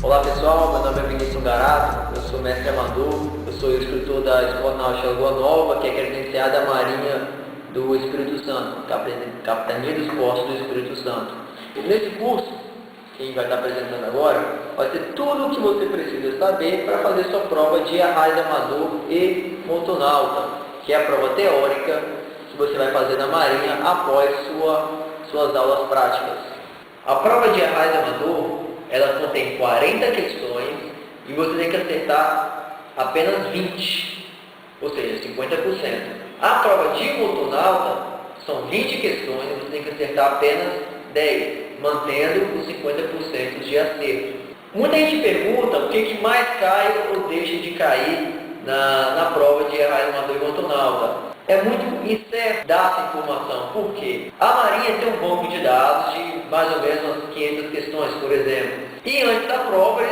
Olá pessoal, meu nome é Vinícius Garato, eu sou mestre amador, eu sou instrutor da Escola Náutica Lagoa Nova, que é credenciada da Marinha do Espírito Santo, Capitania dos Portos do Espírito Santo. Nesse curso, que a gente vai estar apresentando agora, vai ter tudo o que você precisa saber para fazer sua prova de arraio amador e motonauta, que é a prova teórica que você vai fazer na Marinha após suas aulas práticas. A prova de arraio amador, ela contém 40 questões e você tem que acertar apenas 20, ou seja, 50%. A prova de motonauta são 20 questões e você tem que acertar apenas 10, mantendo os 50% de acerto. Muita gente pergunta o que mais cai ou deixa de cair na prova de arraio amador e motonauta. É muito incerto dar essa informação, porque a Marinha tem um banco de dados de mais ou menos umas 500 questões, por exemplo. E antes da prova,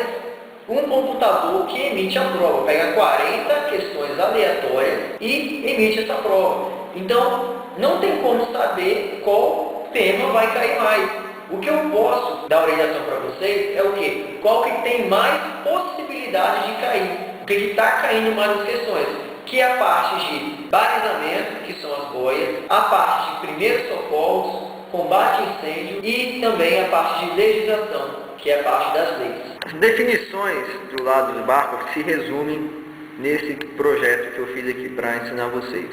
um computador que emite a prova pega 40 questões aleatórias e emite essa prova. Então, não tem como saber qual tema vai cair mais. O que eu posso dar orientação para vocês é o quê? Qual que tem mais possibilidade de cair? O que está caindo mais nas questões? Que é a parte de balizamento, que são as boias, a parte de primeiros socorros, combate a incêndio e também a parte de legislação, que é a parte das leis. As definições do lado do barco se resumem nesse projeto que eu fiz aqui para ensinar vocês.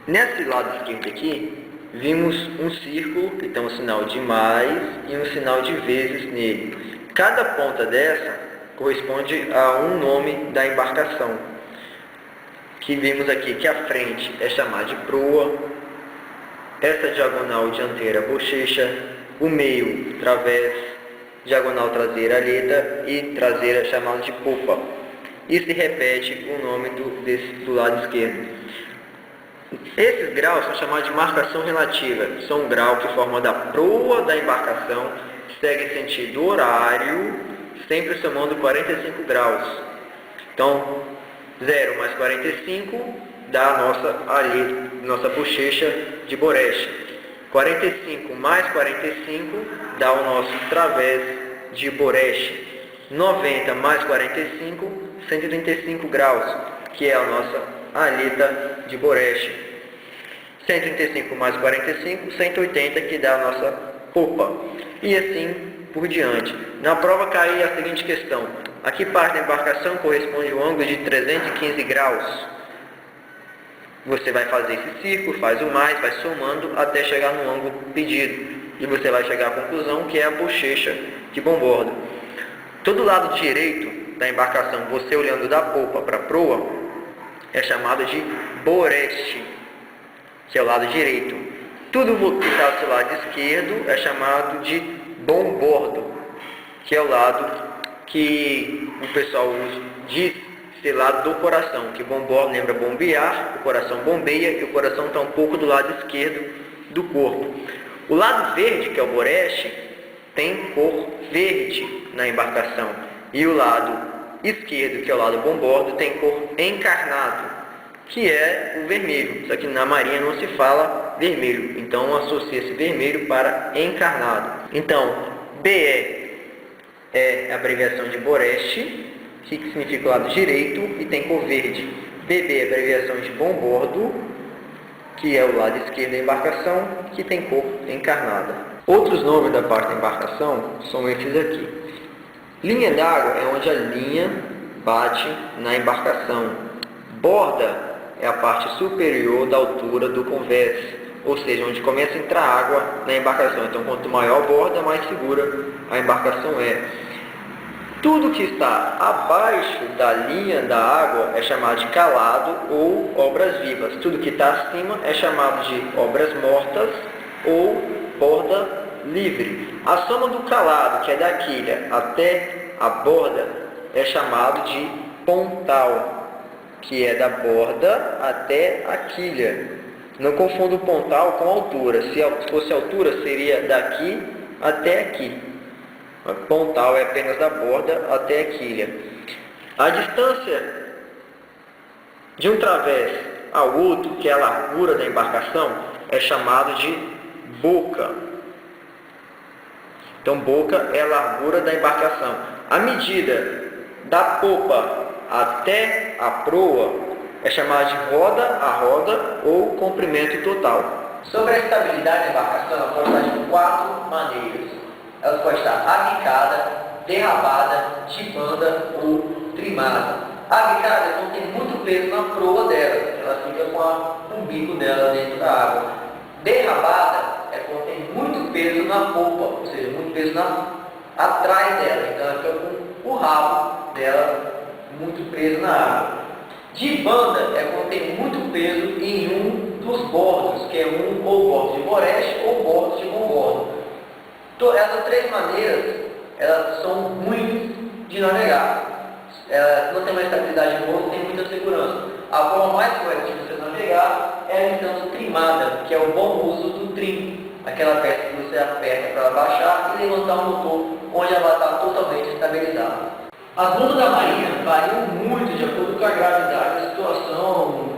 Nesse lado esquerdo aqui, vimos um círculo que tem um sinal de mais e um sinal de vezes nele. Cada ponta dessa corresponde a um nome da embarcação. Que vimos aqui que a frente é chamada de proa, essa diagonal dianteira bochecha, o meio través, diagonal traseira aleta e traseira chamada de popa. E se repete o nome do lado esquerdo. Esses graus são chamados de marcação relativa. São um grau que forma da proa da embarcação, segue sentido horário, sempre somando 45 graus. Então, 0 mais 45 dá a nossa bochecha de boreche. 45 mais 45 dá o nosso través de boreche. 90 mais 45, 135 graus, que é a nossa aleta de boreche. 135 mais 45, 180, que dá a nossa popa. E assim por diante. Na prova cai a seguinte questão. A que parte da embarcação corresponde ao ângulo de 315 graus? Você vai fazer esse círculo, faz o mais, vai somando até chegar no ângulo pedido. E você vai chegar à conclusão que é a bochecha de bombordo. Todo lado direito da embarcação, você olhando da popa para a proa, é chamado de boreste, que é o lado direito. Tudo que está do seu lado esquerdo é chamado de bombordo, que é o lado que o pessoal diz ser lado do coração, que bombordo lembra bombear, o coração bombeia e o coração está um pouco do lado esquerdo do corpo. O lado verde, que é o boreste, tem cor verde na embarcação. E o lado esquerdo, que é o lado bombordo, tem cor encarnado, que é o vermelho. Só que na Marinha não se fala vermelho, então associa-se vermelho para encarnado. Então, BE é a abreviação de boreste, que significa o lado direito e tem cor verde. BB é a abreviação de bombordo, que é o lado esquerdo da embarcação, que tem cor encarnada. Outros nomes da parte da embarcação são esses aqui. Linha d'água é onde a linha bate na embarcação. Borda é a parte superior da altura do convés, ou seja, onde começa a entrar água na embarcação. Então, quanto maior a borda, mais segura a embarcação é. Tudo que está abaixo da linha da água é chamado de calado ou obras vivas. Tudo que está acima é chamado de obras mortas ou borda livre. A soma do calado, que é da quilha até a borda, é chamado de pontal, que é da borda até a quilha. Não confunda o pontal com a altura. Se fosse a altura, seria daqui até aqui. A pontal é apenas da borda até a quilha. A distância de um través ao outro, que é a largura da embarcação, é chamado de boca. Então, boca é a largura da embarcação. A medida da popa até a proa é chamada de roda a roda ou comprimento total. Sobre a estabilidade da embarcação, ela pode estar de 4 maneiras. Ela pode estar abicada, derrabada, tibanda ou trimada. A abicada é quando tem muito peso na proa dela, ela fica com o bico dela dentro da água. Derrabada é quando tem muito peso na polpa, ou seja, muito peso atrás dela, então ela fica com o rabo dela muito preso na água. De banda é quando tem muito peso em um dos bordos, que é ou bordo de boreste ou bordo de bombordo. Então, essas 3 maneiras, elas são ruins de navegar. Ela não tem uma estabilidade boa, não tem muita segurança. A forma mais correta de você navegar é a então trimada, que é o bom uso do trim, aquela peça que você aperta para baixar e levantar o motor, onde ela está totalmente estabilizada. As bundas da marinha variam muito de acordo com a gravidade da situação,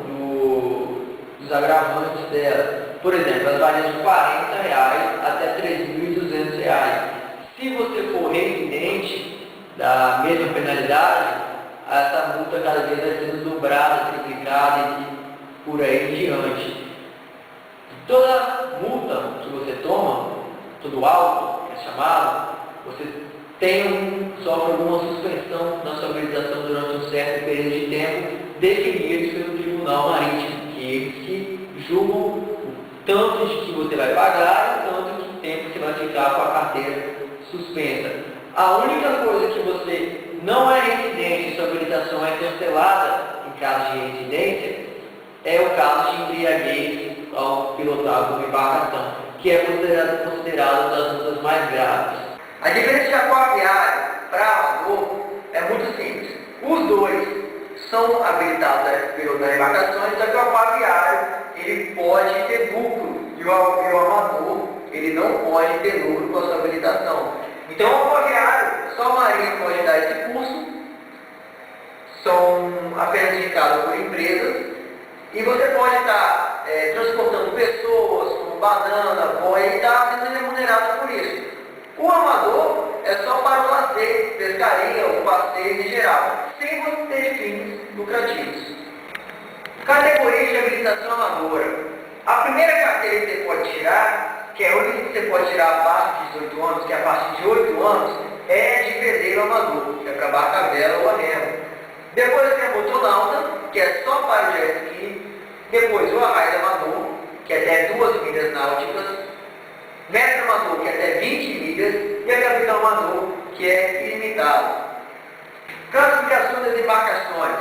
dos agravantes dela. Por exemplo, elas variam de R$40 até R$3.200. Se você for reincidente da mesma penalidade, essa multa cada vez vai sendo dobrada, triplicada e por aí em diante. Toda multa que você toma, todo auto, que é chamado, você sofre alguma suspensão na sua habilitação durante um certo período de tempo, definido pelo Tribunal Marítimo, que eles que julgam o tanto de que você vai pagar e o tanto de tempo que você vai ficar com a carteira suspensa. A única coisa que você não é reincidente e sua habilitação é cancelada em caso de reincidência é o caso de embriaguez ao pilotar uma embarcação, que é considerado uma das multas mais graves. A diferença de aquaviário para amador é muito simples. Os dois são habilitados a pilotar embarcações, só que o aquaviário ele pode ter lucro e o amador ele não pode ter lucro com a sua habilitação. Então, o aquaviário, só a Marinha pode dar esse curso, são apenas indicados por empresas, e você pode estar transportando pessoas, como banana, boia, e estar sendo remunerado por isso. O amador é só para o lazer, pescaria ou passeio em geral, sem você ter fins lucrativos. Categoria de habilitação amadora. A primeira carteira que você pode tirar, que é a única que você pode tirar abaixo de 18 anos, que é a partir de 8 anos, é de veleiro amador, que é para barca vela ou anel. Depois tem a motonauta, que é só para o jet ski. Depois o arraio amador, que é até 2 milhas náuticas. Mestre amador, que é até 20 milhas. E a capitão amador, que é ilimitado. Classificação das embarcações.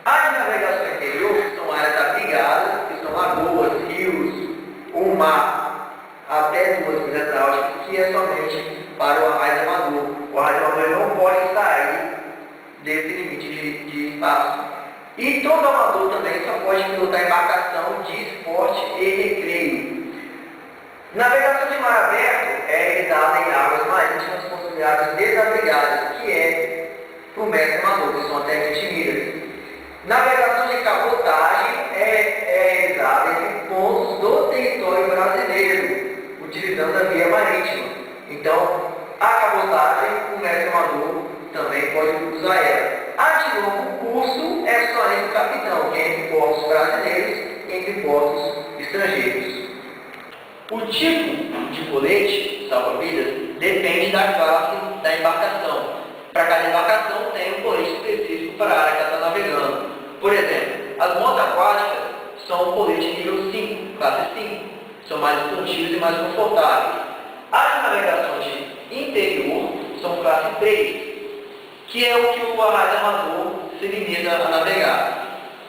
As de navegação interior, que são áreas abrigadas, que são lagoas, rios, ou mar, até 2 milhas náuticas, que é somente para o arraio amador. O arraio amador não pode sair desse limite de espaço. E todo amador também só pode pilotar embarcação de esporte e recreio. Navegação de mar aberto é realizada em águas marítimas consideradas desabrigadas, que é para o mestre amador, que são até 20 milhas. Navegação de cabotagem é realizada entre pontos do território brasileiro, utilizando a via marítima. Então, a cabotagem, o mestre amador também pode usar ela. A de longo curso é só entre o capitão, que é entre portos brasileiros e entre portos estrangeiros. O tipo de colete salva-vidas depende da classe da embarcação. Para cada embarcação tem um colete específico para a área que ela está navegando. Por exemplo, as motos aquáticas são um colete nível 5, classe 5. São mais esportivos e mais confortáveis. As navegações de interior são classe 3, que é o que o arraio amador se limita a navegar.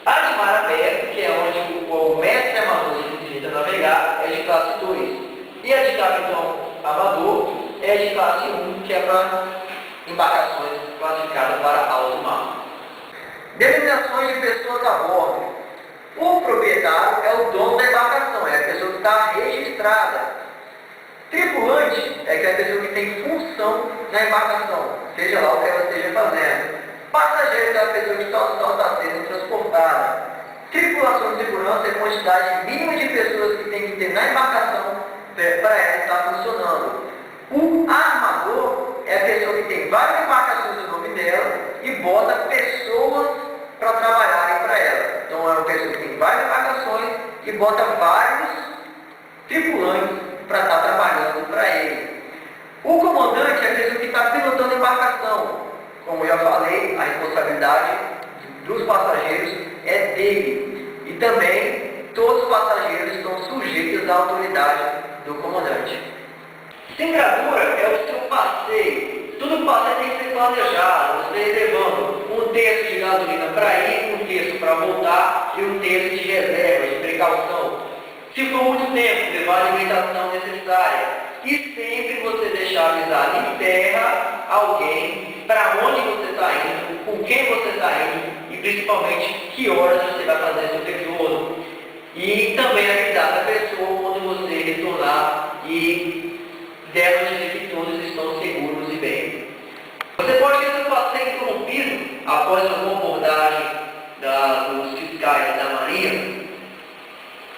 A de mar aberto, que é onde o mestre amador se limita a navegar, é de classe 2. E a de capitão amador é de classe 1, que é para embarcações classificadas para alto mar. Denominações de pessoas a bordo. O proprietário é o dono da embarcação, é a pessoa que está registrada. Tripulante é aquela pessoa que tem função na embarcação, seja lá o que ela esteja fazendo. Passageiro é aquela pessoa que só está sendo transportada. Tripulação de segurança é a quantidade mínima de pessoas que tem que ter na embarcação para ela estar funcionando. O armazém bota vários tripulantes para estar trabalhando para ele. O comandante é a pessoa que está pilotando a embarcação. Como eu já falei, a responsabilidade dos passageiros é dele. E também todos os passageiros estão sujeitos à autoridade do comandante. Sem gravura é o seu passeio. Tudo passeio tem que ser planejado. Você levando um terço de gasolina para ir, um terço para voltar e um terço de reserva, de precaução. Se for muito tempo, levar a alimentação necessária. E sempre você deixar avisado em terra alguém para onde você está indo, com quem você está indo e principalmente que horas você vai fazer seu retorno. E também avisar a pessoa quando você retornar e deve dizer que todos estão seguros e bem. Você pode ter seu passeio interrompido após a abordagem dos fiscais da Marinha,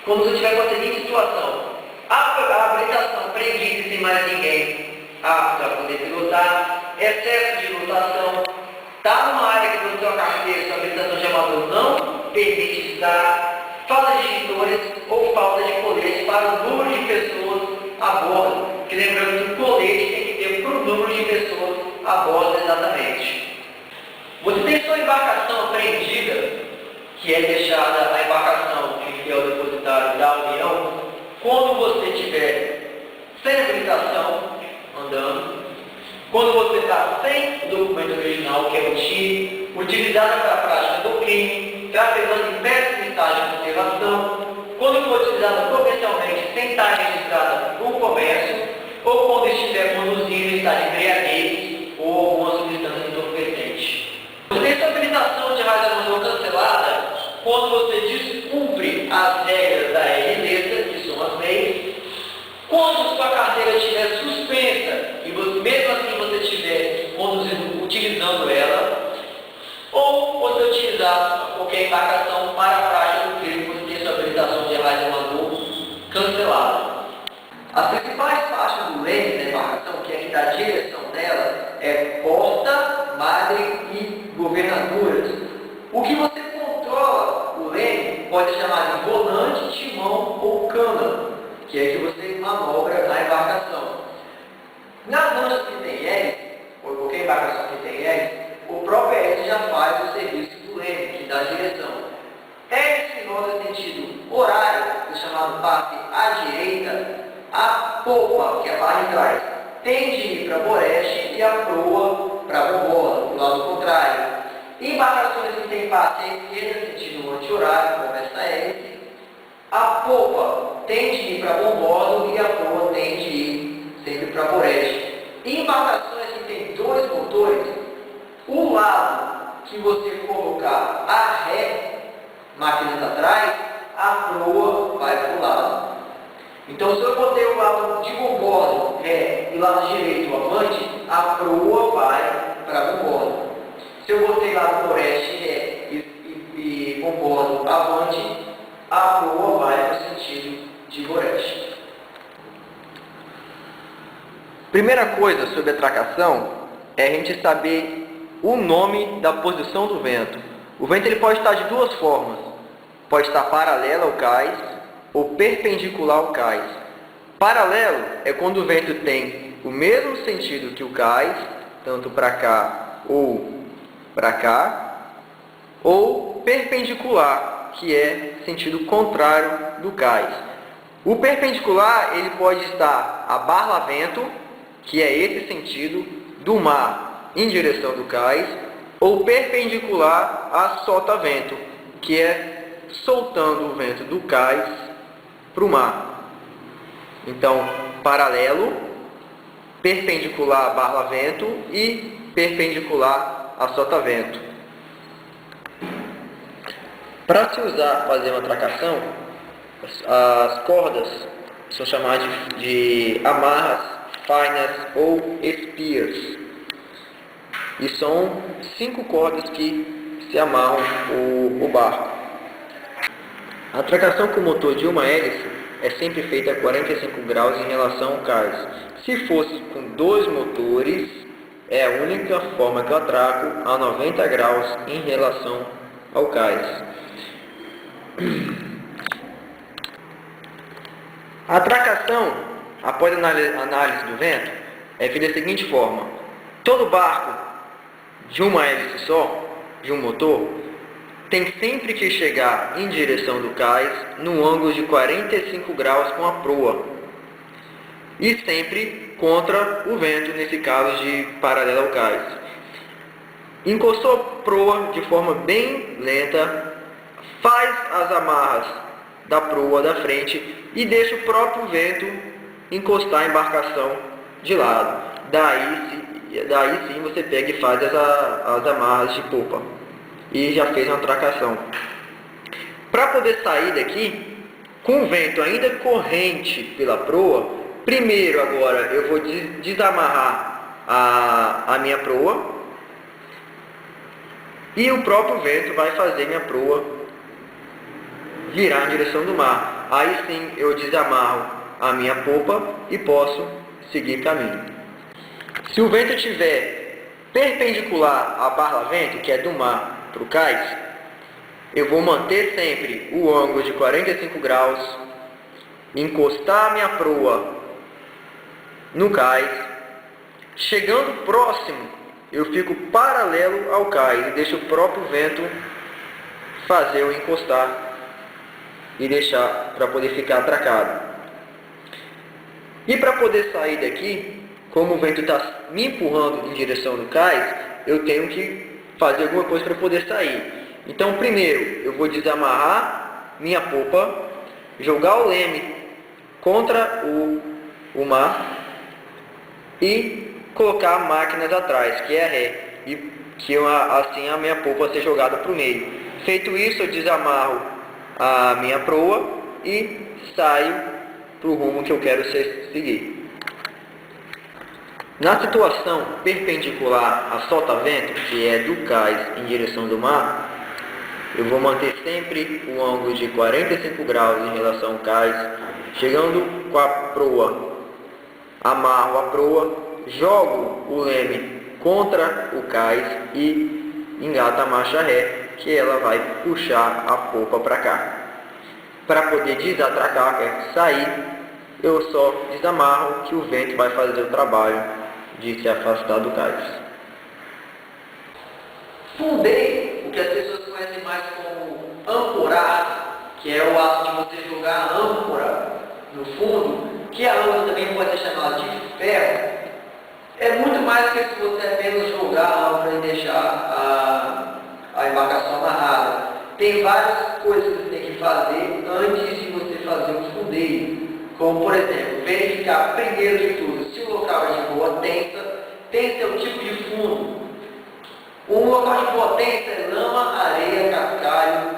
quando você estiver com a seguinte situação: a habilitação prendida sem mais ninguém apto a poder pilotar, excesso de lotação, está numa área que você tem uma carteira, sua habilitação de amador não permite estar, falta de extintores ou falta de colete para o número de pessoas a bordo. Que lembrando que o colete tem que ter para o número de pessoas a bordo exatamente. Você tem sua embarcação apreendida, que é deixada a embarcação que é o depositário da União, quando você estiver sem habilitação, andando, quando você está sem o documento original, que é o TI, utilizado para a prática do crime, trafegando em péssimo estado de conservação, quando for utilizada comercialmente sem estar registrada no comércio, ou quando estiver conduzindo em estado de embriaguez ou alguma substância entorpecente. Você tem sua habilitação de radioamador cancelada quando você descumpre as regras da RLESA, que são as leis, quando sua carteira estiver suspensa e você, mesmo assim você estiver conduzindo, utilizando ela, ou você utilizar qualquer embarcação para a prática do crime, você tem sua habilitação de radioamador cancelada. As principais faixas do leme da embarcação, que é que dá a direção dela, é porta, madre e governadoras. O que você controla o leme pode ser chamado de volante, timão ou câmara, que é que você manobra na embarcação. Nas lanchas que tem hélice, ou qualquer embarcação que tem hélice, o próprio hélice já faz o serviço do leme, que dá a direção. Hélice roda sentido horário, chamado parte à direita, a popa, que é a barra de trás, tende a ir para a boreste e a proa para a bombola, do lado contrário. Embarcações que têm parte à esquerda, sentido anti-horário, como essa hélice, a popa tende a ir para a bombola e a proa tende a ir sempre para a boreste. Embarcações que têm dois motores, o lado que você colocar a ré, máquinas atrás, a proa vai para o lado. Então, se eu botei o lado de bombordo ré e o lado direito avante, a proa vai para a bombordo. Se eu botei lado boreste ré e bombordo avante, a proa vai para o sentido de boreste. Primeira coisa sobre a tracação é a gente saber o nome da posição do vento. O vento ele pode estar de duas formas. Pode estar paralelo ao cais ou perpendicular ao cais. Paralelo é quando o vento tem o mesmo sentido que o cais, tanto para cá ou para cá, ou perpendicular, que é sentido contrário do cais. O perpendicular ele pode estar a barlavento, que é esse sentido do mar em direção do cais, ou perpendicular a sotavento, que é soltando o vento do cais para o mar. Então, paralelo, perpendicular a barlavento e perpendicular a sotavento. Para se usar, fazer uma tracação, as cordas são chamadas de amarras, fainas ou espias. E são 5 cordas que se amarram o barco. A tracação com motor de uma hélice é sempre feita a 45 graus em relação ao cais. Se fosse com 2 motores, é a única forma que eu atraco a 90 graus em relação ao cais. A tracação, após a análise do vento, é feita da seguinte forma. Todo barco de uma hélice só, de um motor, tem sempre que chegar em direção do cais no ângulo de 45 graus com a proa e sempre contra o vento, nesse caso de paralelo ao cais. Encostou a proa de forma bem lenta, faz as amarras da proa da frente e deixa o próprio vento encostar a embarcação de lado. Daí sim você pega e faz as amarras de popa e já fez uma tracação. Para poder sair daqui, com o vento ainda corrente pela proa, primeiro agora eu vou desamarrar a minha proa e o próprio vento vai fazer minha proa virar em direção do mar. Aí sim eu desamarro a minha popa e posso seguir caminho. Se o vento estiver perpendicular à barra-vento, que é do mar para o cais, eu vou manter sempre o ângulo de 45 graus, encostar a minha proa no cais. Chegando próximo, eu fico paralelo ao cais e deixo o próprio vento fazer eu encostar e deixar para poder ficar atracado. E para poder sair daqui, como o vento está me empurrando em direção do cais, eu tenho que fazer alguma coisa para poder sair. Então, primeiro, eu vou desamarrar minha popa, jogar o leme contra o mar e colocar máquinas atrás, que é a ré, e que assim a minha popa vai ser jogada para o meio. Feito isso, eu desamarro a minha proa e saio para o rumo que eu quero seguir. Na situação perpendicular a sota-vento, que é do cais em direção do mar, eu vou manter sempre o ângulo de 45 graus em relação ao cais. Chegando com a proa, amarro a proa, jogo o leme contra o cais e engato a marcha ré, que ela vai puxar a popa para cá. Para poder desatracar, sair, eu só desamarro, que o vento vai fazer o trabalho de se afastar do cais. Fundeio, o que as pessoas conhecem mais como ancorar, que é o ato de você jogar a âncora no fundo, que a âncora também pode ser chamada de ferro, é muito mais que se você apenas jogar a âncora e deixar a embarcação amarrada. Tem várias coisas que você tem que fazer antes de você fazer um fundeio. Como, por exemplo, verificar primeiro de tudo se o local é de boa tensa o tipo de fundo. Um local de boa tensa é lama, areia, cascalho.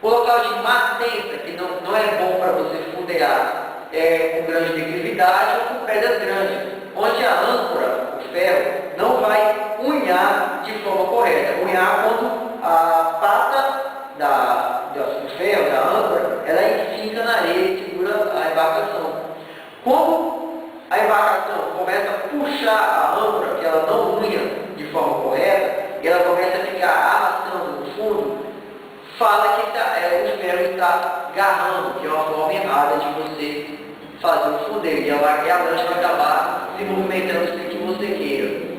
O local de má tensa, que não é bom para você fundear, é com grande declividade ou com pedras grandes, onde a âncora, o ferro, não vai unhar de forma correta. Unhar quando a pata do ferro, da âncora, ela finca na areia e segura a embarcação. Como a embarcação começa a puxar a âncora, que ela não unha de forma correta, e ela começa a ficar arrastando no fundo, fala que o ferro está garrando, que é uma forma errada de você fazer o fundeio, e a lancha vai acabar se movimentando sem que você queira.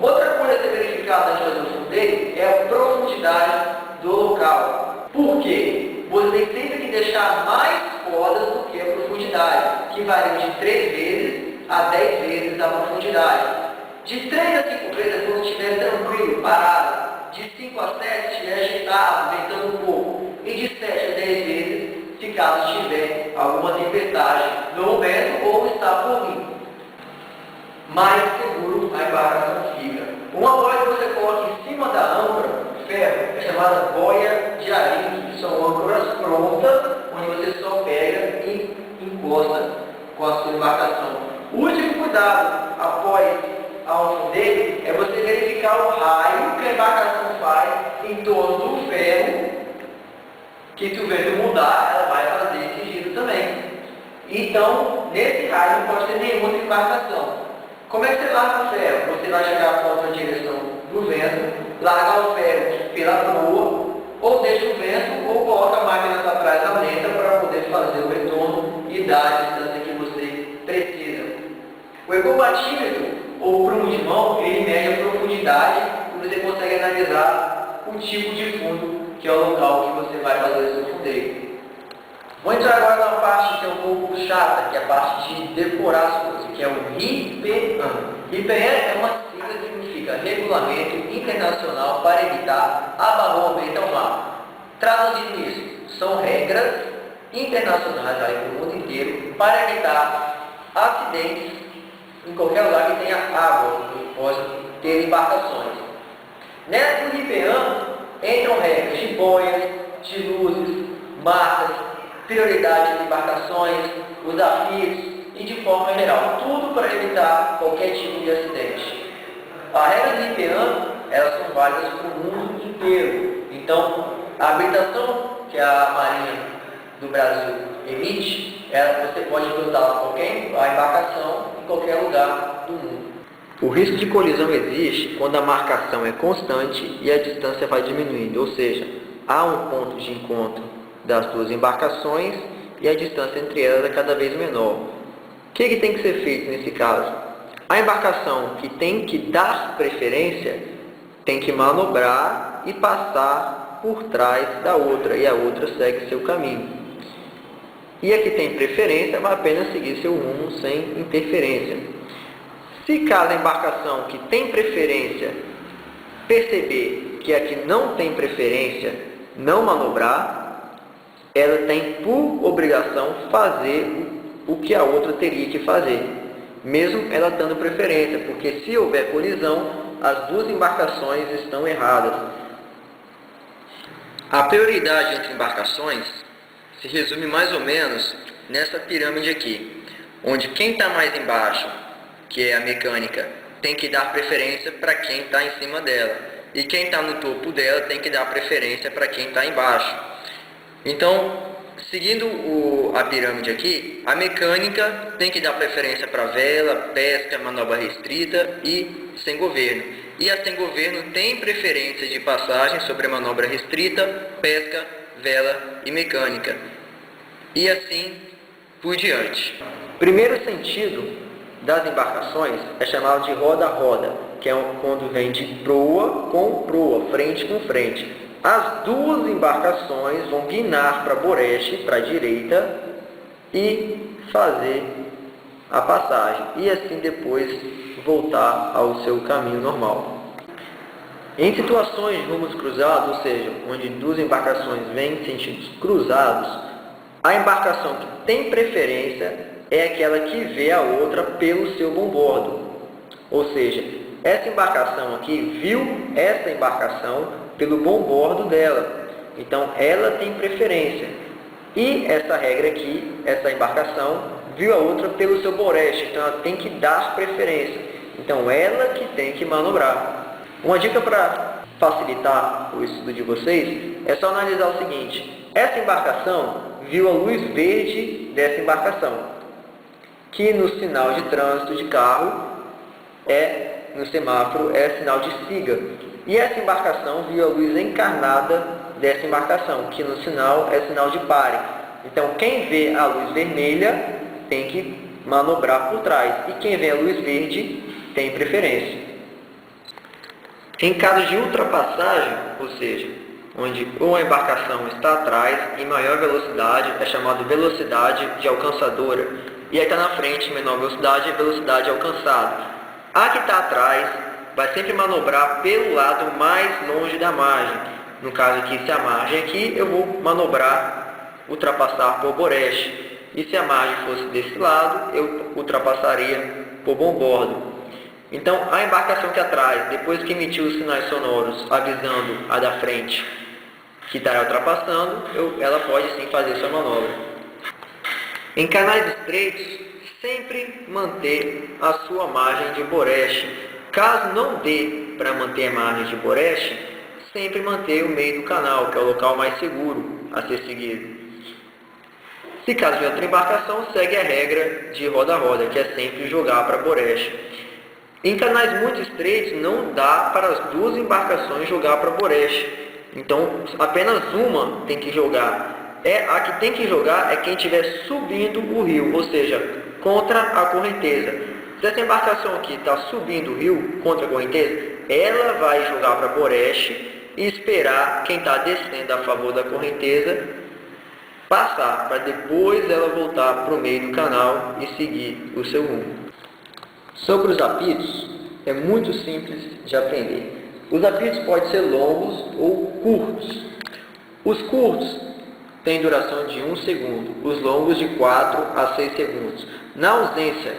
Outra coisa a ser verificada antes de fazer o fundeio é a profundidade do local. Por quê? Você tem sempre que deixar mais cordas do que a profundidade, que varia de 3 vezes a 10 vezes a profundidade. De 3 a 5 vezes quando estiver tranquilo, parado. De 5 a 7 estiver agitado, ventando um pouco. E de 7 a 10 vezes se caso tiver alguma tempestade no momento ou está por vir. Mais seguro a embarcação fica. Uma boia que você coloca em cima da âncora, ferro, é chamada boia de arinque, que são âncoras prontas, onde você só pega e encosta com a sua embarcação. O último cuidado após ao fundeio é você verificar o raio que a embarcação faz em torno do ferro, que se o vento mudar, ela vai fazer esse giro também. Então, nesse raio não pode ter nenhuma embarcação. Como é que você larga o ferro? Você vai chegar contra a direção do vento, largar o ferro pela proa, ou deixa o vento, ou coloca a máquina para trás da lenta para poder fazer o retorno e dar a distância que você precisa. O ecobatímetro, ou prumo de mão, ele mede a profundidade e você consegue analisar o tipo de fundo, que é o local que você vai fazer o seu fundeio. Vou entrar agora na parte que é um pouco chata, que é a parte de decorar as coisas, que é o RIPEAN. RIPEAN é uma sigla que significa Regulamento Internacional para Evitar Abandono Ambiental Mar. Traduzindo isso, são regras internacionais para o mundo inteiro para evitar acidentes em qualquer lugar que tenha água, que possa ter embarcações. Nessa RIPEAN entram regras de boias, de luzes, marcas, prioridade de embarcações, os afios e de forma geral, tudo para evitar qualquer tipo de acidente. As regras de RIPEAN, elas são válidas para o mundo inteiro. Então, a habilitação que a Marinha do Brasil emite, você pode usar qualquer embarcação em qualquer lugar do mundo. O risco de colisão existe quando a marcação é constante e a distância vai diminuindo, ou seja, há um ponto de encontro das duas embarcações e a distância entre elas é cada vez menor. O que tem que ser feito nesse caso? A embarcação que tem que dar preferência tem que manobrar e passar por trás da outra, e a outra segue seu caminho. E a que tem preferência vai apenas seguir seu rumo sem interferência. Se caso a embarcação que tem preferência perceber que a que não tem preferência não manobrar, ela tem por obrigação fazer o que a outra teria que fazer, mesmo ela dando preferência, porque se houver colisão, as duas embarcações estão erradas. A prioridade entre embarcações se resume mais ou menos nessa pirâmide aqui, onde quem está mais embaixo, que é a mecânica, tem que dar preferência para quem está em cima dela, e quem está no topo dela tem que dar preferência para quem está embaixo. Então, seguindo a pirâmide aqui, a mecânica tem que dar preferência para vela, pesca, manobra restrita e sem governo. E a sem governo tem preferência de passagem sobre a manobra restrita, pesca, vela e mecânica. E assim por diante. O primeiro sentido das embarcações é chamado de roda-roda, que é quando vem de proa com proa, frente com frente. As duas embarcações vão guinar para Boreste, para a direita, e fazer a passagem. E assim depois voltar ao seu caminho normal. Em situações de rumos cruzados, ou seja, onde duas embarcações vêm em sentidos cruzados, a embarcação que tem preferência é aquela que vê a outra pelo seu bombordo. Ou seja, essa embarcação aqui viu essa embarcação pelo bombordo dela. Então, ela tem preferência. E essa regra aqui, essa embarcação, viu a outra pelo seu boreste. Então, ela tem que dar preferência. Então, ela que tem que manobrar. Uma dica para facilitar o estudo de vocês é só analisar o seguinte. Essa embarcação viu a luz verde dessa embarcação, que no sinal de trânsito de carro, no semáforo, é sinal de siga. E essa embarcação viu a luz encarnada dessa embarcação, que no sinal é sinal de pare. Então, quem vê a luz vermelha tem que manobrar por trás. E quem vê a luz verde tem preferência. Em caso de ultrapassagem, ou seja, onde uma embarcação está atrás em maior velocidade, é chamado velocidade de alcançadora. E a que está na frente, menor velocidade, é velocidade alcançada. A que está atrás vai sempre manobrar pelo lado mais longe da margem. No caso aqui, se a margem aqui, eu vou manobrar, ultrapassar por Boreste. E se a margem fosse desse lado, eu ultrapassaria por bombordo. Então, a embarcação que atrás, depois que emitiu os sinais sonoros avisando a da frente que estará ultrapassando, ela pode sim fazer sua manobra. Em canais estreitos, sempre manter a sua margem de Boreste. Caso não dê para manter a margem de Boreste, sempre manter o meio do canal, que é o local mais seguro a ser seguido. Se caso de outra embarcação, segue a regra de roda-roda, que é sempre jogar para Boreste. Em canais muito estreitos, não dá para as duas embarcações jogar para Boreste. Então, apenas uma tem que jogar. A que tem que jogar é quem estiver subindo o rio, ou seja, contra a correnteza. Se essa embarcação aqui está subindo o rio contra a correnteza, ela vai jogar para Boreste e esperar quem está descendo a favor da correnteza passar, para depois ela voltar para o meio do canal e seguir o seu rumo. Sobre os apitos, é muito simples de aprender. Os apitos podem ser longos ou curtos. Os curtos têm duração de 1 segundo, os longos de 4 a 6 segundos. Na ausência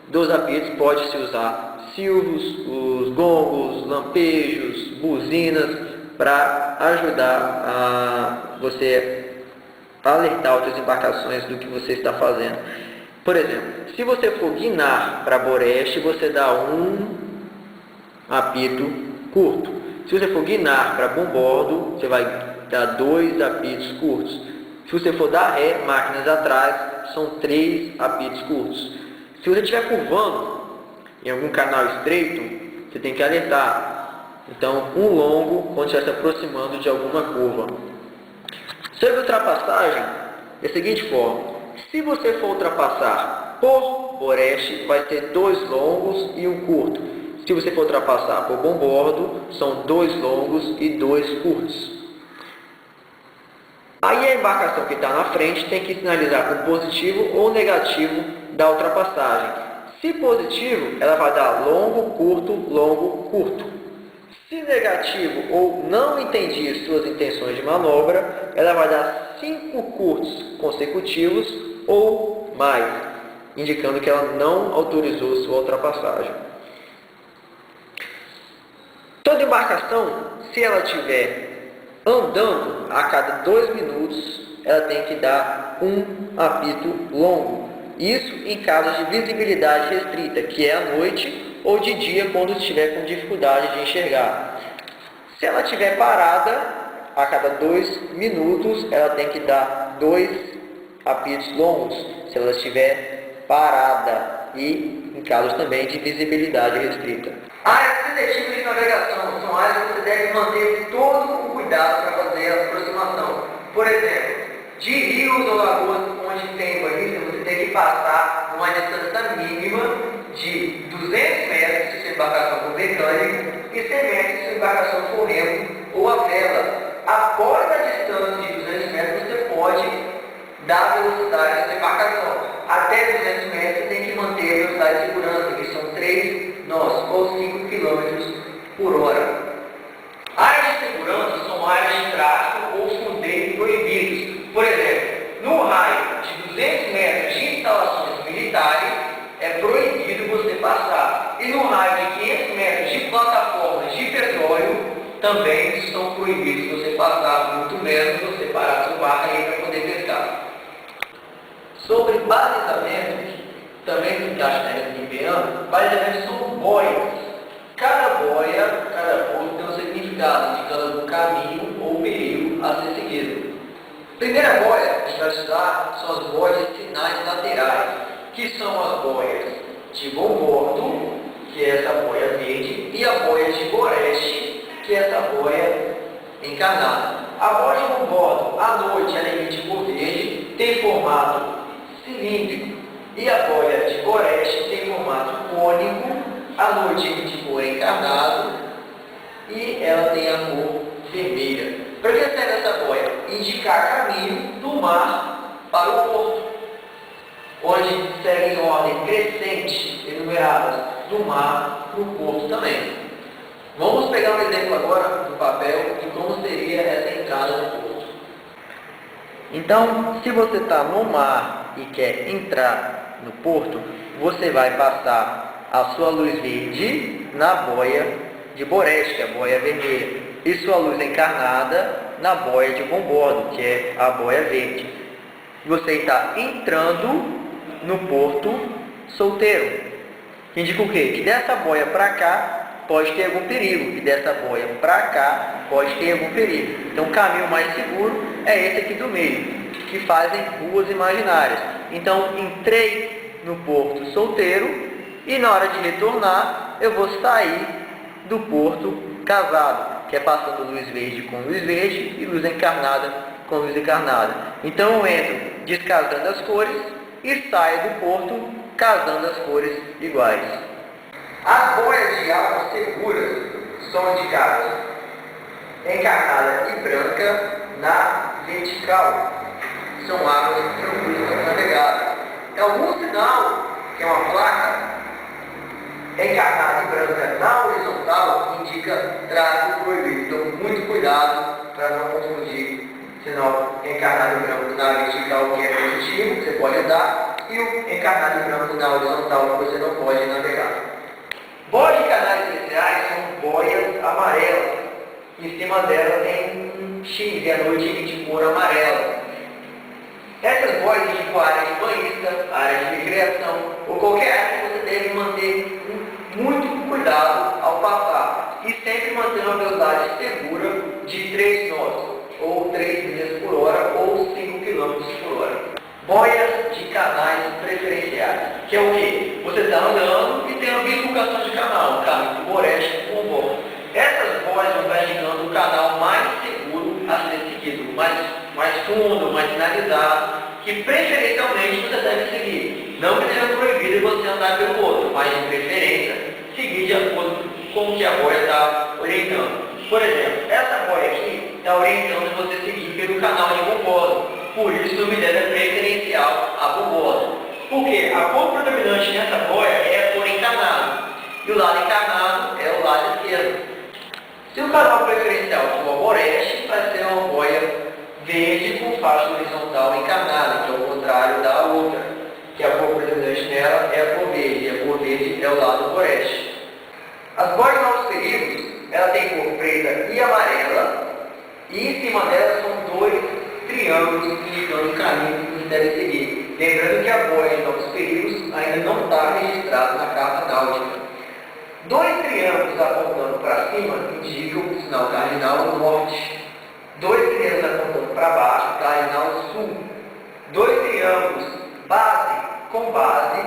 dos apitos, pode-se usar silvos, os gongos, lampejos, buzinas, para ajudar a você alertar outras embarcações do que você está fazendo. Por exemplo, se você for guinar para Boreste, você dá um apito curto. Se você for guinar para bombordo, você vai dar 2 apitos curtos. Se você for dar ré, máquinas atrás, são 3 apitos curtos. Se você estiver curvando em algum canal estreito, você tem que alertar. Então, um longo quando estiver se aproximando de alguma curva. Sobre ultrapassagem, é a seguinte forma: se você for ultrapassar por Boreste, vai ter 2 longos e um curto. Se você for ultrapassar por bombordo, são 2 longos e 2 curtos. Aí a embarcação que está na frente tem que sinalizar com positivo ou negativo da ultrapassagem. Se positivo, ela vai dar longo, curto. Se negativo ou não entendi suas intenções de manobra, ela vai dar 5 curtos consecutivos ou mais, indicando que ela não autorizou sua ultrapassagem. Toda embarcação, se ela estiver andando a cada 2 minutos, ela tem que dar um apito longo. Isso em casos de visibilidade restrita, que é à noite ou de dia, quando estiver com dificuldade de enxergar. Se ela estiver parada, a cada 2 minutos, ela tem que dar 2 apitos longos, se ela estiver parada, e em casos também de visibilidade restrita. Áreas seletivas de navegação são áreas que você deve manter todo o cuidado para fazer a aproximação. Por exemplo, de rios ou lagoas onde tem banhismo, você tem que passar uma distância mínima de 200 metros se sua embarcação for mecânica e 100 metros se sua embarcação for remo ou a vela. Após a distância de 200 metros, você pode dar velocidade à sua embarcação. Até 200 metros, você tem que manter a velocidade de segurança, que são 3 nós, ou 5 km por hora. Áreas de segurança são áreas de tráfego ou fundeiro proibidos. Por exemplo, no raio de 200 metros de instalações militares, é proibido você passar. E no raio de 500 metros de plataformas de petróleo, também estão proibidos você passar, muito menos você parar seu barco aí para poder pescar. Sobre balizamento, também se encaixa na RNPM, balizamentos são boias. Cada boia, cada ponto tem um significado, indicando um caminho ou perigo a ser seguido. A primeira boia que a gente vai estudar são as boias de sinais laterais, que são as boias de bombordo, que é essa boia verde, e a boia de Boreste, que é essa boia encarnada. A boia de bombordo, à noite, ela emite cor verde, tem formato cilíndrico, e a boia de Boreste tem formato cônico, à noite emite cor encarnado, e ela tem a cor vermelha. Para que serve essa boia? Indicar caminho do mar para o porto, onde seguem em ordem crescente, enumeradas, do mar para o porto também. Vamos pegar um exemplo agora do papel de como seria essa entrada no porto. Então, se você está no mar e quer entrar no porto, você vai passar a sua luz verde na boia de Boreste, que é a boia vermelha, e sua luz encarnada na boia de bombordo, que é a boia verde. Você está entrando no porto solteiro. Indica o quê? Que dessa boia para cá pode ter algum perigo, que dessa boia para cá pode ter algum perigo. Então o caminho mais seguro é esse aqui do meio, que fazem ruas imaginárias. Então entrei no porto solteiro e na hora de retornar eu vou sair do porto casado. que é passando luz verde com luz verde e luz encarnada com luz encarnada. Então eu entro descasando as cores e saio do porto casando as cores iguais. As boias de água seguras são indicadas encarnada e branca na vertical. São águas tranquilas para navegar. Algum sinal, que é uma placa, encarnada e branca na horizontal, indica tráfego proibido. Então, muito cuidado para não confundir sinal encarnado e branco na vertical, que é positivo, que você pode andar, e o encarnado e branco na horizontal, que você não pode navegar. Boias de canais especiais são boias amarelas. Em cima dela tem um X, e à noite de cor amarela. Essas boias indicam área de banhista, área de recreação, ou qualquer área que você deve manter muito cuidado ao passar. E sempre manter uma velocidade segura de 3 nós, ou 3 milhas por hora, ou 5 km por hora. Boias de canais preferenciais, que é o quê? Você está andando e tem uma bifurcação de canal, um caminho do oeste com o bordo. Essas boias vão estar indicando o canal mais seguro a ser seguido, mais fundo, mais sinalizado, que preferencialmente você deve seguir. Não que seja proibido você andar pelo outro, mas de preferência, seguir de acordo com o que a boia está orientando. Por exemplo, essa boia aqui está orientando você seguir pelo canal de bombosa. Por isso o dela é preferencial à bombosa. Porque a cor predominante nessa boia é a cor encarnada. E o lado encarnado é o lado esquerdo. Se o canal preferencial for ao oeste, vai ser uma boia verde com faixa horizontal encarnada, que é o contrário da outra, que a cor predominante nela é a cor verde, e a cor verde é o lado oeste. As boias de novos perigos, ela tem cor preta e amarela, e em cima dela são 2 triângulos indicando o caminho que você deve seguir. Lembrando que a boia de novos perigos ainda não está registrada na carta náutica. 2 triângulos apontando para cima indicam o sinal cardinal norte. 2 triângulos apontando para baixo, cardinal sul. 2 triângulos base com base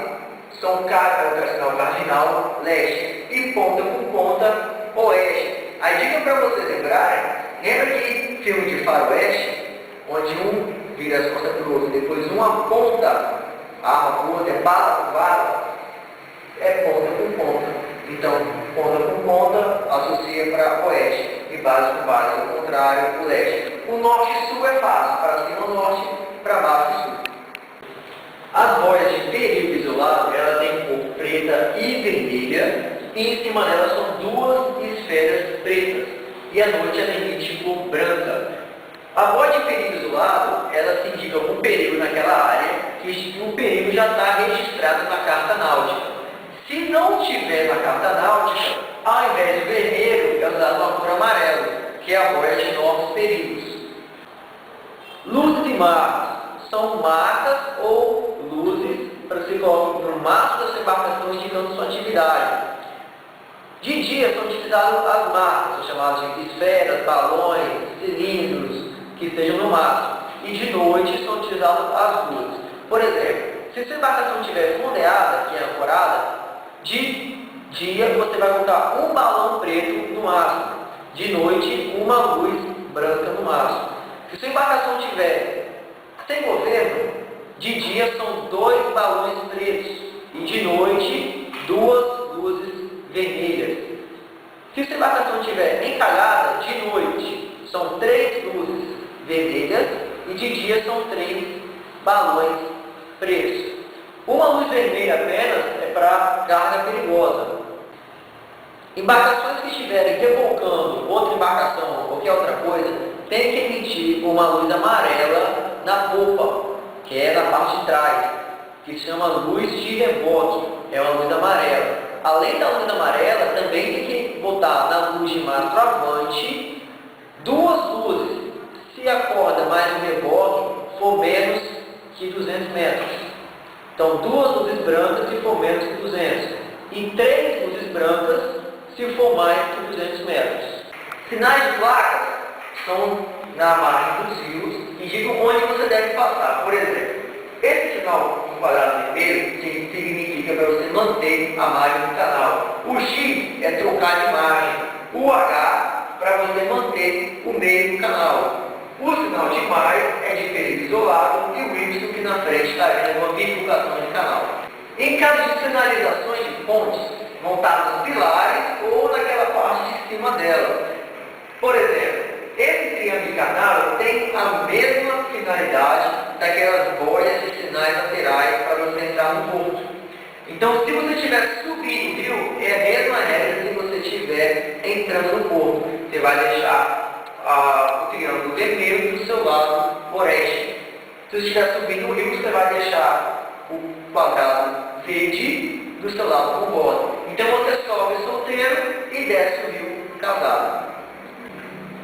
são o sinal cardinal leste. E ponta com ponta oeste. A dica para vocês lembrarem, lembra que filme de faroeste, onde um vira as costas para o outro, depois um aponta a arma para o outro, é bala com bala, é ponta com ponta. Então, ponta com ponta associa para oeste e base com base, ao contrário, o leste. O norte e sul é fácil, para cima norte, para baixo sul. As boias de perigo isolado, ela tem cor preta e vermelha, e em cima dela são 2 esferas pretas, e à noite ela emite cor branca. A boia de perigo isolado, ela se indica algum perigo naquela área, que o perigo já está registrado na carta náutica. Se não tiver na carta náutica, ao invés de vermelho, é usado uma cor amarela, que é a boia de novos perigos. Luzes e marcas são marcas ou luzes para se colocar no mastro da sua embarcação indicando sua atividade. De dia são utilizadas as marcas, são chamadas de esferas, balões, cilindros, que estejam no mastro. E de noite são utilizadas as luzes. Por exemplo, se sua embarcação estiver fondeada, que é ancorada, de dia você vai colocar um balão preto no mastro. De noite, uma luz branca no mastro. Se sua embarcação estiver sem governo, de dia são 2 balões pretos. E de noite, 2 luzes vermelhas. Se sua embarcação estiver encalhada, de noite são 3 luzes vermelhas e de dia são 3 balões pretos. Uma luz vermelha apenas é para carga perigosa. Embarcações que estiverem rebocando outra embarcação ou qualquer outra coisa, tem que emitir uma luz amarela na popa, que é na parte de trás, que se chama luz de reboque, é uma luz amarela. Além da luz amarela, também tem que botar na luz de mastro avante 2 luzes, se a corda mais o reboque for menos que 200 metros. Então, 2 luzes brancas se for menos que 200. E 3 luzes brancas se for mais que 200 metros. Sinais de placas são na margem dos rios, indicam onde você deve passar. Por exemplo, esse sinal quadrado vermelho significa para você manter a margem do canal. O X é trocar de margem. O H para você ter o meio do canal. O sinal de mais é de período isolado e o Y que na frente está vendo uma bifurcação de canal. Em caso de sinalizações de pontes, vão estar nos pilares ou naquela parte de cima dela. Por exemplo, esse triângulo de canal tem a mesma finalidade daquelas boias de sinais laterais para você entrar no porto. Então, se você estiver subindo o rio, é a mesma regra se você estiver entrando no porto. Você vai deixar o triângulo vermelho do seu lado oeste. Se você estiver subindo o rio, você vai deixar o quadrado verde do seu lado composto. Então, você sobe solteiro e desce o rio casado.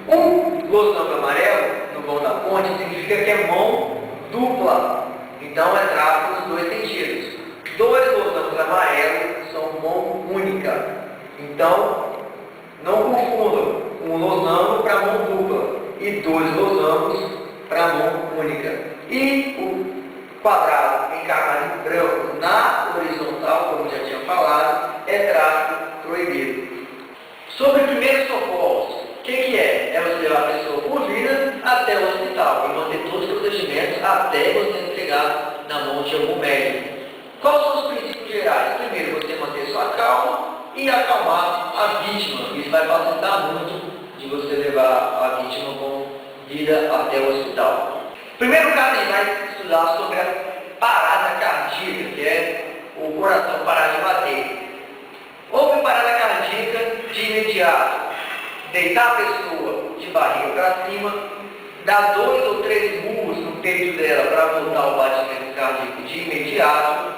Um losango amarelo no vão da ponte significa que é mão dupla. Então, é tráfego nos dois sentidos. Dois losangos amarelos são mão única. Então, não confundam um losango para mão dupla e dois losangos para mão única. E o quadrado encarnado em branco na horizontal, como já tinha falado, é tráfego proibido. Sobre primeiros socorros, o que é? É você levar a pessoa por vida até o hospital e manter todos os procedimentos até você chegar na mão de algum médico. Quais são os princípios gerais? Primeiro, você manter sua calma e acalmar a vítima. Isso vai facilitar muito de você levar a vítima com vida até o hospital. Primeiro caso, a gente vai estudar sobre a parada cardíaca, que é o coração parar de bater. Houve parada cardíaca de imediato. Deitar a pessoa de barriga para cima, dar 2 ou 3 murros no peito dela para voltar o batimento cardíaco de imediato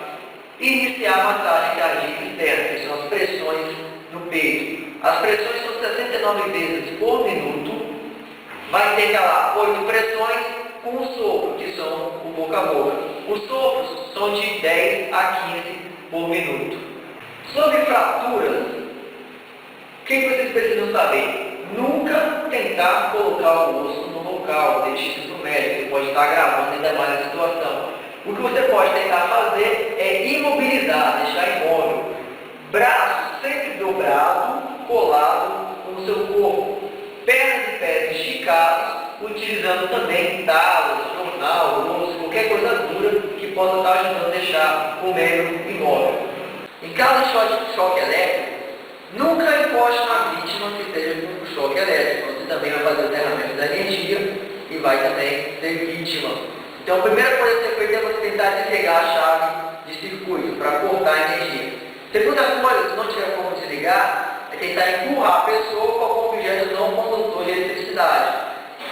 e iniciar a massagem cardíaca externa, que são as pressões no peito. As pressões são 69 vezes por minuto. Vai ter lá 8 pressões com o sopro, que são o boca a boca. Os sopros são de 10 a 15 por minuto. Sobre fraturas, o que vocês precisam saber? Nunca tentar colocar o osso no local, deixe isso no médico, você pode estar gravando ainda mais a situação. O que você pode tentar fazer é imobilizar, deixar imóvel. Braço sempre dobrado, colado no seu corpo. Pernas e pés esticados, utilizando também talas, jornal, osso, qualquer coisa dura que possa estar ajudando a deixar o membro imóvel. Em caso de choque elétrico, nunca encoste na vítima que esteja com choque elétrico. Você também vai fazer o derramamento da energia e vai também ser vítima. Então, a primeira coisa a ser feita é você tentar desligar a chave de circuito para cortar a energia. Segunda coisa, se não tiver como desligar, é tentar empurrar a pessoa com algum objeto não condutor de eletricidade.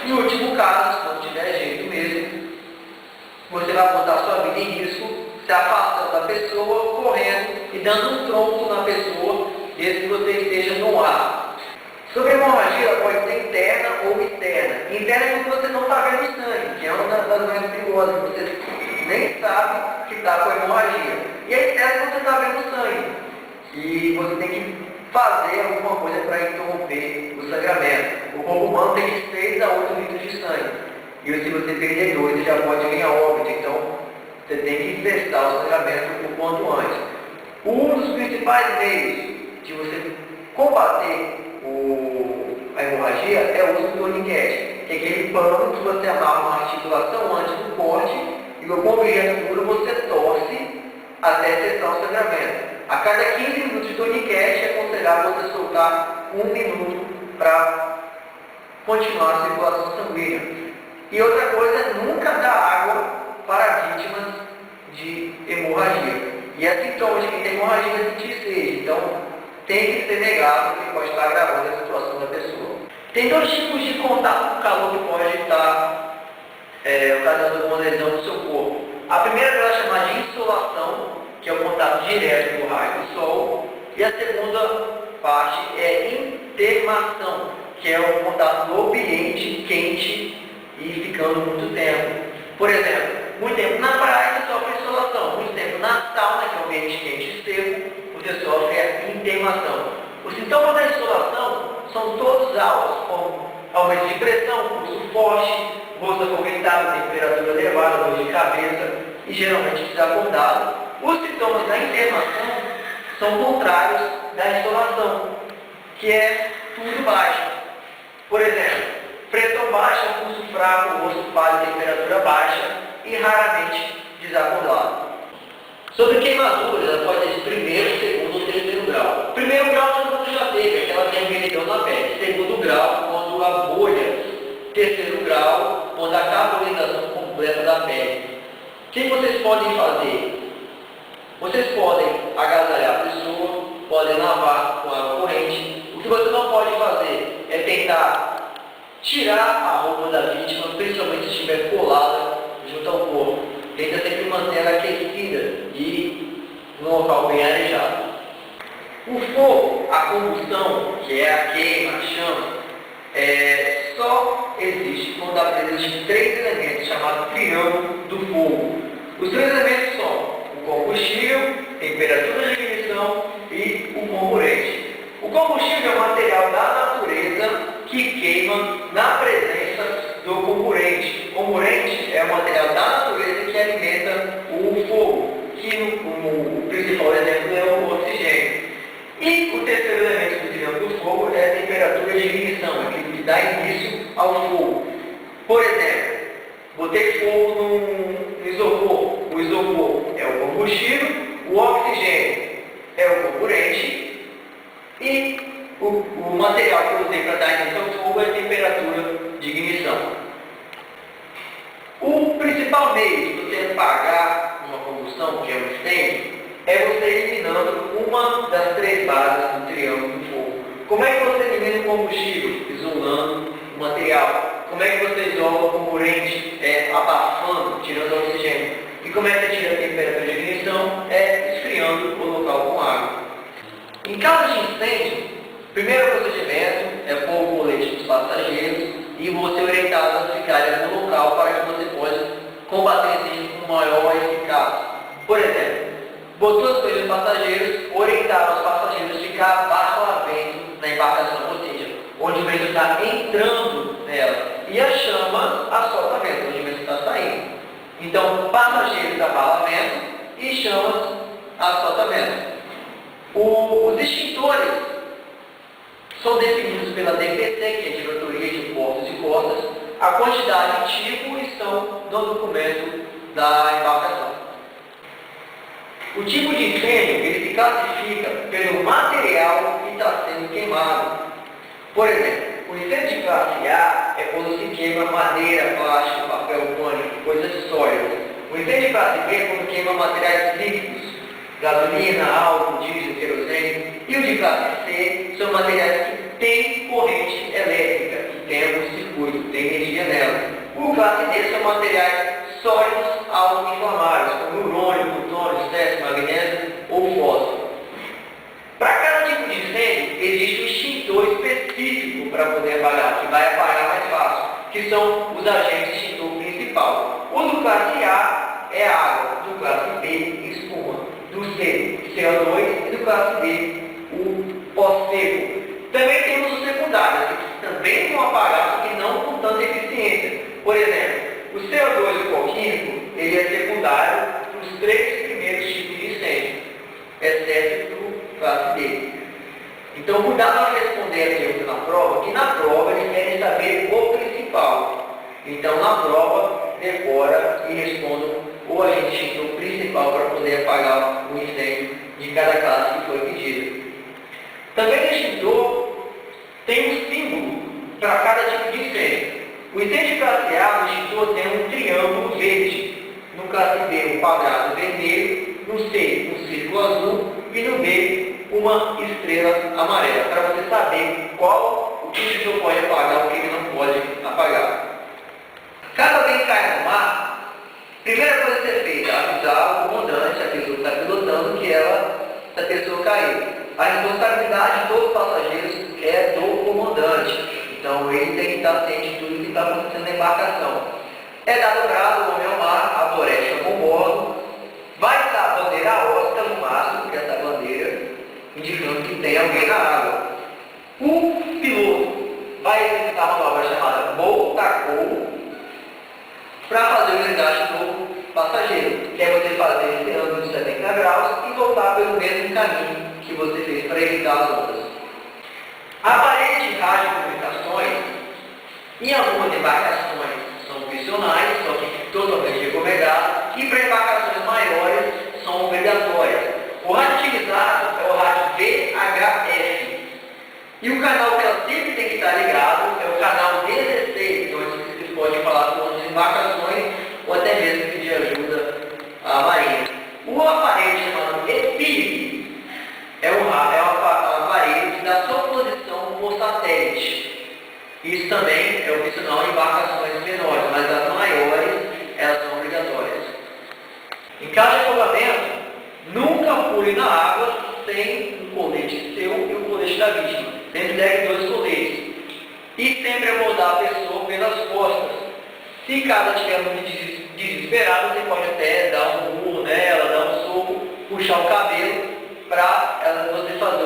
E último caso, se não tiver jeito mesmo, você vai botar sua vida em risco, se afastando da pessoa, correndo e dando um tronco na pessoa, desde que você esteja no ar. Sobre a hemorragia, ela pode ser interna ou externa. Interna é quando você não está vendo sangue, que é uma das doenças perigosas, você nem sabe que está com hemorragia. E a externa é quando você está vendo sangue, e você tem que fazer alguma coisa para interromper o sangramento. O corpo humano tem de 6 a 8 litros de sangue. E se você perder 2, você já pode vir a óbito. Então, você tem que cessar o sangramento o quanto antes. Um dos principais meios de você combater a hemorragia é o uso do torniquete, que é aquele pano que você amarra uma articulação antes do corte e com o objeto duro você torce até cessar o sangramento. A cada 15 minutos de torniquete é aconselhável você soltar 1 minuto para continuar a circulação sanguínea. E outra coisa é nunca dar água para vítimas de hemorragia. E é sintoma de quem tem hemorragia é sentir sede. Então, tem que ser negado, que pode estar agravando a situação da pessoa. Tem 2 tipos de contato com calor que pode estar ocasionando alguma lesão no seu corpo. A primeira delas é chamada de insolação, que é o contato direto do raio do sol. E a segunda parte é intermação, que é o contato no ambiente quente e ficando muito tempo. Por exemplo, muito tempo na praia você sofre insolação, muito tempo na sauna, que é um ambiente quente e seco, você sofre a intermação. Os sintomas da insolação são todos altos, como aumento de pressão, pulso forte, rosto acorrentado, temperatura elevada, dor de cabeça e geralmente desacordado. Os sintomas da intermação são contrários da insolação, que é tudo baixo. Por exemplo, pressão baixa, pulso fraco, osso pálido, temperatura baixa e raramente desacordado. Sobre queimaduras, ela pode ser de primeiro, segundo ou terceiro grau. Primeiro grau todo mundo já teve, aquela vermelhidão na pele. Segundo grau, quando a bolha. Terceiro grau, quando a carbonização completa da pele. O que vocês podem fazer? Vocês podem agasalhar a pessoa, podem lavar com água corrente. O que você não pode fazer é tentar tirar a roupa da vítima, principalmente se estiver colada junto ao corpo. Tenta sempre manter ela aquecida e num local bem arejado. O fogo, a combustão, que é a queima, a chama, só existe quando há presença de três elementos chamados triângulo do fogo. Os três elementos são o combustível, temperatura de ignição e o comburente. O combustível é um material da natureza que queima na presença do comburente. O comburente é um material da natureza que alimenta o fogo, que o principal exemplo é o oxigênio. E o terceiro elemento do triângulo do fogo é a temperatura de ignição, aquilo que dá início ao fogo. Por exemplo, botei fogo no isopor. O isopor é o combustível, o oxigênio é o comburente e o material que eu usei para dar início ao fogo é a temperatura de ignição. O principal meio de você apagar uma combustão, que é o incêndio, é você eliminando uma das três bases do triângulo do fogo. Como é que você elimina o combustível? Isolando o material. Como é que você isola o comburente? Abafando, tirando o oxigênio. E como é que você tira a temperatura de ignição? Esfriando o local com água. Em caso de incêndio, o primeiro procedimento é pôr o colete dos passageiros e você orientá-los a ficarem no local para que você possa combater incêndio com maior eficácia. Por exemplo, botou os coelhos passageiros, orientaram os passageiros a ficar abaixo do vento na embarcação, ou seja, onde o vento está entrando nela. E a chama assolta vento, onde o vento está saindo. Então, passageiros abala vento e chamas assolta vento. Os extintores são definidos pela DPC, que é a Diretoria de Portos e Costas. A quantidade e tipo estão no documento da embarcação. O tipo de incêndio, ele se classifica pelo material que está sendo queimado. Por exemplo, o incêndio de classe A é quando se queima madeira, plástico, papel pânico, coisas sólidas. O incêndio de classe B é quando queima materiais líquidos, gasolina, álcool, diesel, querosene. E o de classe C são materiais que têm corrente elétrica, que tem algum circuito, tem energia nela. O classe D são materiais sólidos autoinflamáveis, como urânio, plutônio, césio, magnésio ou fósforo. Para cada tipo de incêndio, existe um extintor específico para poder apagar, que vai apagar mais fácil, que são os agentes extintor principal. O do classe A é água, do classe B, espuma, do C, CO2 e do classe D, o pó seco. Também temos os secundários, que também vão apagar, só que não com tanta eficiência. Por exemplo, o CO2 e o pó químico, ele é secundário para os três primeiros tipos de incêndio, exceto para o classe D. Então, cuidado ao responder a pergunta na prova, que na prova eles querem saber o principal. Então, na prova, decora e responda o agente extintor principal para poder apagar o incêndio de cada classe que foi pedida. Também o extintor tem um símbolo para cada tipo de incêndio. O incêndio de classe A, o extintor tem um triângulo verde. No classe B, um quadrado vermelho. No C, um círculo azul. E no B, uma estrela amarela. Para você saber o que o extintor pode apagar, o que ele não pode apagar. Caso alguém caia no mar, a primeira coisa a ser feita é avisar o comandante, a pessoa que está pilotando, que essa pessoa caiu. A responsabilidade de todos os passageiros é do comandante. Então, ele tem que estar ciente de tudo que está acontecendo na embarcação. É dado grado, o homem ao mar, a floresta com bordo, vai estar a bandeira hóstia no máximo, que é essa bandeira, indicando que tem alguém na água. O piloto vai executar uma manobra chamada bow-tackle para fazer o resgate do passageiro, que é você fazer esse ângulo de 70 graus e voltar pelo mesmo caminho que você fez para evitar as ondas. A parede de radiocomunicações Em algumas embarcações são opcionais, só que totalmente recomendado, e para embarcações maiores são obrigatórias. O rádio utilizado é o rádio VHF. E o canal que ela sempre tem que estar ligado é o canal 16, onde vocês podem falar com outras embarcações ou até mesmo pedir ajuda à marinha. O aparelho chamado EPIB é um aparelho que dá sua posição por satélite. Isso também é opcional em embarcações menores, mas as maiores elas são obrigatórias. Em caso de afogamento, nunca pule na água sem um colete seu e o colete da vítima. Sempre leve 2 coletes. E sempre abordar a pessoa pelas costas. Se caso ela estiver muito desesperada, você pode até dar um murro nela, dar um soco, puxar o cabelo para você fazer